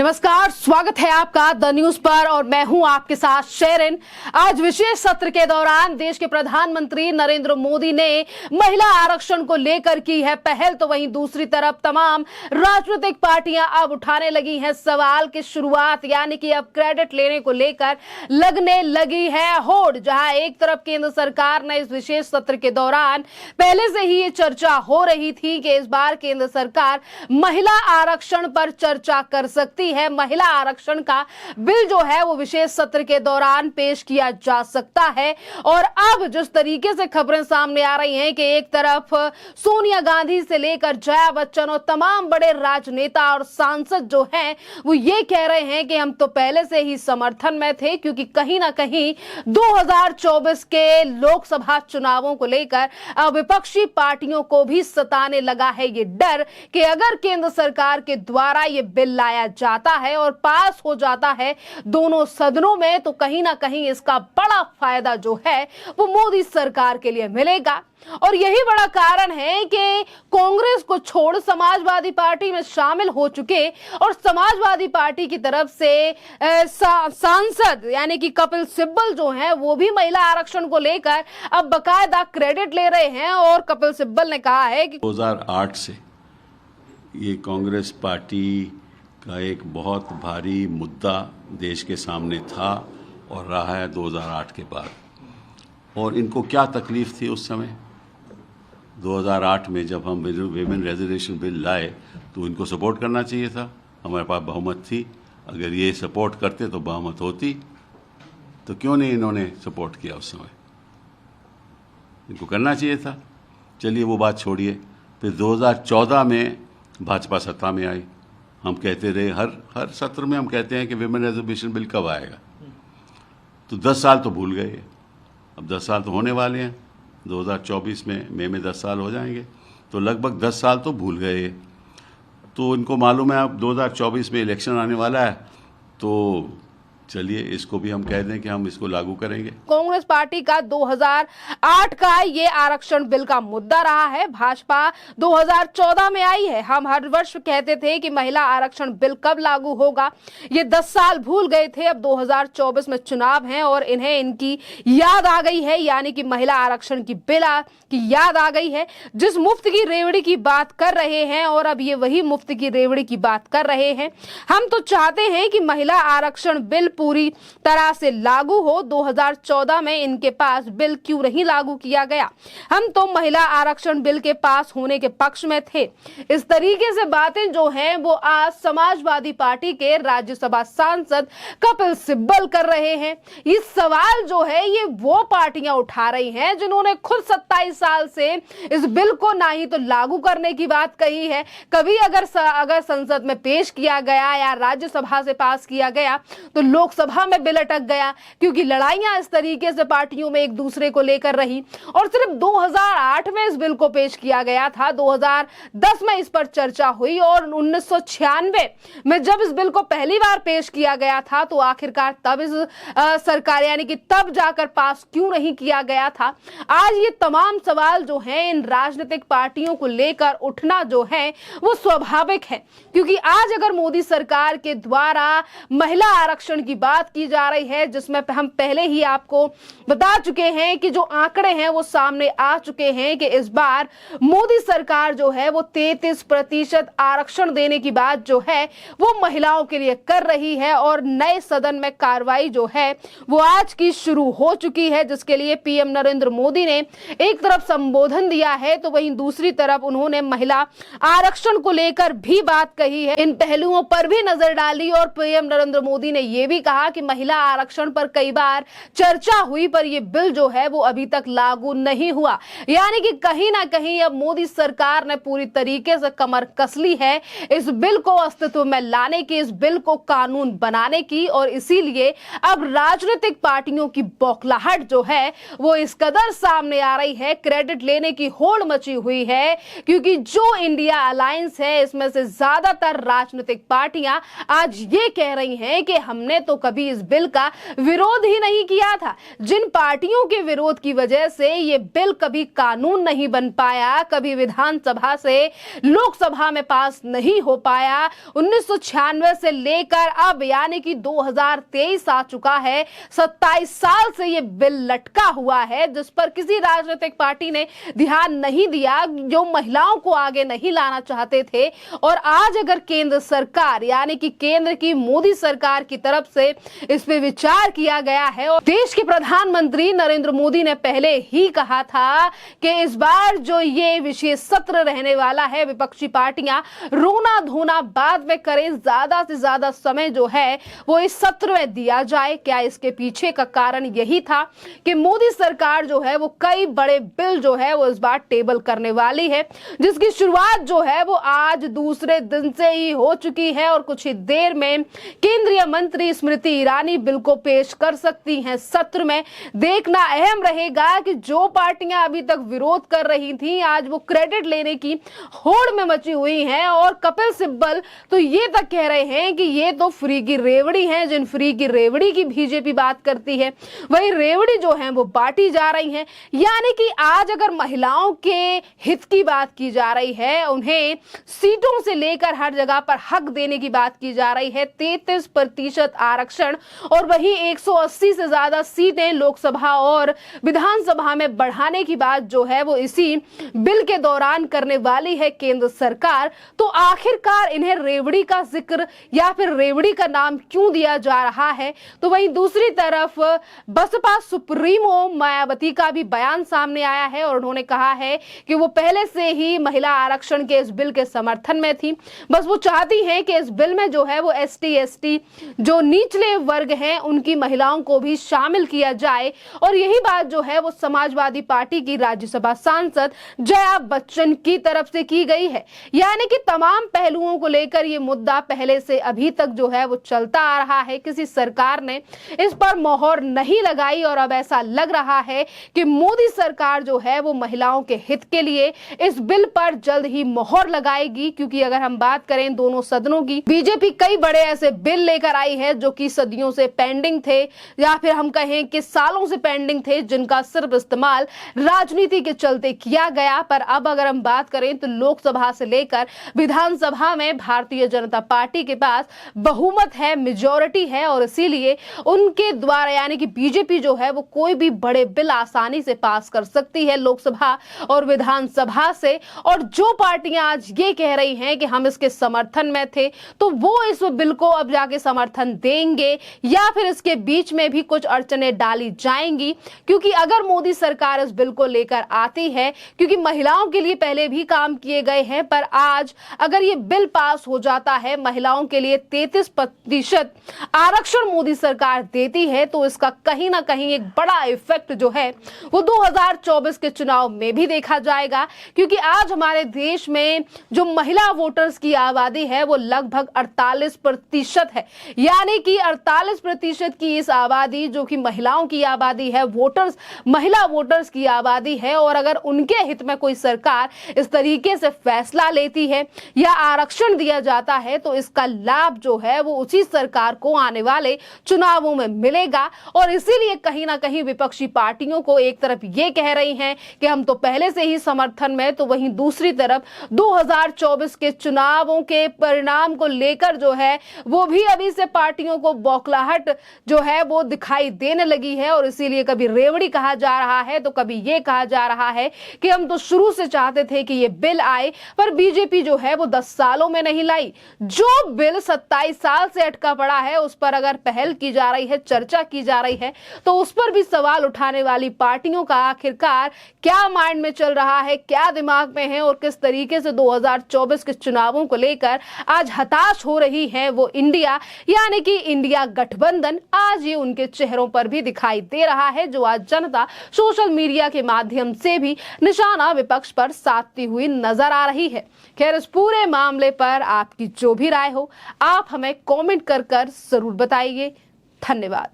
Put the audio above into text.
नमस्कार, स्वागत है आपका द न्यूज पर और मैं हूं आपके साथ शेरिन। आज विशेष सत्र के दौरान देश के प्रधानमंत्री नरेंद्र मोदी ने महिला आरक्षण को लेकर की है पहल, तो वहीं दूसरी तरफ तमाम राजनीतिक पार्टियां अब उठाने लगी हैं सवाल की शुरुआत, यानी कि अब क्रेडिट लेने को लेकर लगने लगी है होड़। जहां एक तरफ केंद्र सरकार ने इस विशेष सत्र के दौरान पहले से ही ये चर्चा हो रही थी कि इस बार केंद्र सरकार महिला आरक्षण पर चर्चा कर सकती है, महिला आरक्षण का बिल जो है वो विशेष सत्र के दौरान पेश किया जा सकता है। और अब जिस तरीके से खबरें सामने आ रही हैं कि एक तरफ सोनिया गांधी से लेकर जया बच्चन और तमाम बड़े राजनेता और सांसद जो हैं वो ये कह रहे हैं कि हम तो पहले से ही समर्थन में थे, क्योंकि कहीं ना कहीं 2024 के लोकसभा चुनावों को लेकर विपक्षी पार्टियों को भी सताने लगा है ये डर कि अगर केंद्र सरकार के द्वारा ये बिल लाया जाता है और पास हो जाता है दोनों सदनों में, तो कहीं ना कहीं इसका बड़ा फायदा जो है वो मोदी सरकार के लिए मिलेगा। और यही बड़ा कारण है कि कांग्रेस को छोड़ समाजवादी पार्टी में शामिल हो चुके और समाजवादी पार्टी की तरफ से सांसद यानी कि कपिल सिब्बल जो हैं वो भी महिला आरक्षण को लेकर अब बकायदा क्रेडिट ले रहे हैं। और कपिल सिब्बल ने कहा है कि 2008 से ये कांग्रेस पार्टी का एक बहुत भारी मुद्दा देश के सामने था और रहा है 2008 के बाद। और इनको क्या तकलीफ थी उस समय 2008 में जब हम विमेन रिजर्वेशन बिल लाए, तो इनको सपोर्ट करना चाहिए था, हमारे पास बहुमत थी, अगर ये सपोर्ट करते तो बहुमत होती, तो क्यों नहीं इन्होंने सपोर्ट किया उस समय, इनको करना चाहिए था। चलिए वो बात छोड़िए। फिर 2014 में भाजपा सत्ता में आई, हम कहते रहे हर सत्र में हम कहते हैं कि विमेन रिजर्वेशन बिल कब आएगा, तो 10 साल तो भूल गए। अब 10 साल तो होने वाले हैं, 2024 में मई में 10 साल हो जाएंगे, तो लगभग 10 साल तो भूल गए। तो इनको मालूम है अब 2024 में इलेक्शन आने वाला है, तो चलिए इसको भी हम कह दें कि हम इसको लागू करेंगे। कांग्रेस पार्टी का 2008 का ये आरक्षण बिल का मुद्दा रहा है, भाजपा 2014 में आई है। हम हर वर्ष कहते थे कि महिला आरक्षण बिल कब लागू होगा, ये 10 साल भूल गए थे। अब 2024 में चुनाव हैं और इन्हें इनकी याद आ गई है, यानी कि महिला आरक्षण की बिल की याद आ गई है। जिस मुफ्त की रेवड़ी की बात कर रहे हैं और अब ये वही मुफ्त की रेवड़ी की बात कर रहे हैं। हम तो चाहते हैं कि महिला आरक्षण बिल पूरी तरह से लागू हो। 2014 में इनके पास बिल क्यों नहीं लागू किया गया, हम तो महिला आरक्षण बिल के पास होने के पक्ष में थे। इस तरीके से बातें जो हैं वो आज समाजवादी पार्टी के राज्यसभा सांसद कपिल सिब्बल कर रहे हैं। ये सवाल जो है ये वो पार्टियां उठा रही हैं जिन्होंने खुद 27 साल से इस बिल को ना ही तो लागू करने की बात कही है, कभी अगर संसद में पेश किया गया या राज्यसभा से पास किया गया तो लोकसभा में बिल अटक गया, क्योंकि लड़ाइयां इस तरीके से पार्टियों में एक दूसरे को लेकर रही। और सिर्फ 2008 में इस बिल को पेश किया गया था, 2010 में इस पर चर्चा हुई और 1996 में जब इस बिल को पहली बार पेश किया गया था तो आखिरकार तब इस सरकार यानी कि तब जाकर पास क्यों नहीं किया गया था। आज ये तमाम सवाल जो हैं इन राजनीतिक पार्टियों को लेकर उठना जो है वो स्वाभाविक है, क्योंकि आज अगर मोदी सरकार के द्वारा महिला आरक्षण की बात की जा रही है, जिसमें हम पहले ही आपको बता चुके हैं कि जो आंकड़े हैं वो सामने आ चुके हैं कि इस बार मोदी सरकार जो है वो 33% आरक्षण देने की बात जो है वो महिलाओं के लिए कर रही है। और नए सदन में कार्रवाई जो है वो आज की शुरू हो चुकी है, जिसके लिए पीएम नरेंद्र मोदी ने एक तरफ संबोधन दिया है तो वहीं दूसरी तरफ उन्होंने महिला आरक्षण को लेकर भी बात कही है। इन पहलुओं पर भी नजर डाली और पीएम नरेंद्र मोदी ने यह भी कहा कि महिला आरक्षण पर कई बार चर्चा हुई पर यह बिल जो है वो अभी तक लागू नहीं हुआ, यानी कि कहीं ना कहीं अब मोदी सरकार ने पूरी तरीके से कमर कस ली है इस बिल को अस्तित्व में लाने की, इस बिल को कानून बनाने की। और इसीलिए अब राजनीतिक पार्टियों की बौखलाहट जो है वो इस कदर सामने आ रही है, क्रेडिट लेने की होड़ मची हुई है, क्योंकि जो इंडिया अलायंस है इसमें से ज्यादातर राजनीतिक पार्टियां आज ये कह रही हैं कि हमने तो कभी इस बिल का विरोध ही नहीं किया था। जिन पार्टियों के विरोध की वजह से ये बिल कभी कानून नहीं बन पाया, कभी विधानसभा से लोकसभा में पास नहीं हो पाया, 1996 से लेकर अब यानी कि 2023 आ चुका है, 27 साल से ये बिल लटका हुआ है, जिस पर किसी राजनीतिक पार्टी ने ध्यान नहीं दिया, जो महिलाओं को आगे नहीं लाना चाहते थे। और आज अगर केंद्र सरकार यानी कि केंद्र की मोदी सरकार की तरफ से इस पे विचार किया गया है और देश के प्रधानमंत्री नरेंद्र मोदी ने पहले ही कहा था कि इस बार जो ये विशेष सत्र रहने वाला है, विपक्षी पार्टियां रोना धोना बाद में करें, ज्यादा से ज्यादा समय जो है वो इस सत्र में दिया जाए। क्या इसके पीछे का कारण यही था कि मोदी सरकार जो है वो कई बड़े बिल जो है वो इस बार टेबल करने वाली है, जिसकी शुरुआत जो है वो आज दूसरे दिन से ही हो चुकी है और कुछ ही देर में केंद्रीय मंत्री स्मृति ईरानी बिल को पेश कर सकती हैं सत्र में। देखना अहम रहेगा कि जो पार्टियां अभी तक विरोध कर रही थी, आज वो क्रेडिट लेने की होड़ में मची हुई हैं और कपिल सिब्बल तो ये तक कह रहे हैं कि ये तो फ्री की रेवड़ी हैं। जिन फ्री की रेवड़ी की बीजेपी बात करती है, वही रेवड़ी जो है वो बांटी जा रही है। यानी कि आज अगर महिलाओं के हित की बात की जा रही है, उन्हें सीटों से लेकर हर जगह पर हक देने की बात की जा रही है, 33% आरक्षण और वही 180 से ज्यादा सीटें लोकसभा और विधानसभा में बढ़ाने की बात जो है वो इसी बिल के दौरान करने वाली है केंद्र सरकार। तो आखिरकार इन्हें रेवड़ी का जिक्र या फिर रेवड़ी का नाम क्यों दिया जा रहा है? तो वहीं दूसरी तरफ बसपा सुप्रीमो मायावती का भी बयान सामने आया है और उन्होंने कहा है कि वो पहले से ही महिला आरक्षण के इस बिल के समर्थन में थी। बस वो चाहती हैं कि इस बिल में जो है वो एसटी एसटी जो निचले वर्ग हैं उनकी महिलाओं को भी शामिल किया जाए। और यही बात जो है वो समाजवादी पार्टी की राज्यसभा सांसद जया बच्चन की तरफ से की गई है। यानी कि तमाम पहलुओं को लेकर ये मुद्दा पहले से अभी तक जो है वो चलता आ रहा है। किसी सरकार ने इस पर मोहर नहीं लगाई और अब ऐसा लग रहा है कि मोदी सरकार जो है वो महिलाओं के हित के लिए इस बिल पर जल्द ही मोहर लगाएगी। क्योंकि अगर हम बात करें दोनों सदनों की, बीजेपी कई बड़े ऐसे बिल लेकर आई है जो कि सदियों से पेंडिंग थे या फिर हम कहें कि सालों से पेंडिंग थे, जिनका सिर्फ इस्तेमाल राजनीति के चलते किया गया। पर अब अगर हम बात करें तो लोकसभा से लेकर विधानसभा में भारतीय जनता पार्टी के पास बहुमत है, मेजॉरिटी है और इसीलिए उनके द्वारा यानी कि बीजेपी जो है वो कोई भी बड़े बिल आसानी से पास कर सकती है लोकसभा और विधानसभा से। और जो पार्टियां आज ये कह रही हैं कि हम इसके समर्थन में थे, तो वो इस बिल को अब जाके समर्थन देंगे या फिर इसके बीच में भी कुछ अड़चनें डाली जाएंगी। क्योंकि अगर मोदी सरकार इस बिल को लेकर आती है, क्योंकि महिलाओं के लिए पहले भी काम किए गए हैं, पर आज अगर ये बिल पास हो जाता है, महिलाओं के लिए 33% आरक्षण मोदी सरकार देती है, तो इसका कहीं ना कहीं एक बड़ा इफेक्ट जो है वो 2024 के चुनाव में भी देखा जाएगा। क्योंकि आज हमारे देश में जो महिला वोटर्स की आबादी है वो लगभग 48% है। यानी कि 48% की इस आबादी जो कि महिलाओं की आबादी है, वोटर्स महिला वोटर्स की आबादी है, और अगर उनके हित में कोई सरकार इस तरीके से फैसला लेती है या आरक्षण दिया जाता है, तो इसका लाभ जो है वो उसी सरकार को आने वाले चुनावों में मिलेगा। और इसीलिए कहीं ना कहीं विपक्षी पार्टियों को एक तरफ ये कह रही हैं कि हम तो पहले से ही समर्थन में, तो वहीं दूसरी तरफ 2024 के चुनावों के परिणाम को लेकर जो है वो भी अभी से पार्टियों को बौखलाहट जो है वो दिखाई देने लगी है। और इसीलिए कभी रेवड़ी कहा जा रहा है तो कभी ये कहा जा रहा है कि हम तो शुरू से चाहते थे कि ये बिल आए, पर बीजेपी जो है वो 10 सालों में नहीं लाई। जो बिल 27 साल से अटका पड़ा है उस पर अगर पहल की जा रही है, चर्चा की जा रही है, तो उस पर भी सवाल उठाने वाली पार्टियों का आखिरकार क्या माइंड में चल रहा है, क्या दिमाग में है और किस तरीके से 2024 के चुनावों को लेकर आज हताश हो रही है वो इंडिया यानी कि इंडिया गठबंधन, आज ये उनके चेहरों पर भी दिखाई दे रहा है, जो आज जनता सोशल मीडिया के माध्यम से भी निशाना विपक्ष पर साधती हुई नजर आ रही है। खैर, इस पूरे मामले पर आपकी जो भी राय हो आप हमें कमेंट कर जरूर बताइए। धन्यवाद।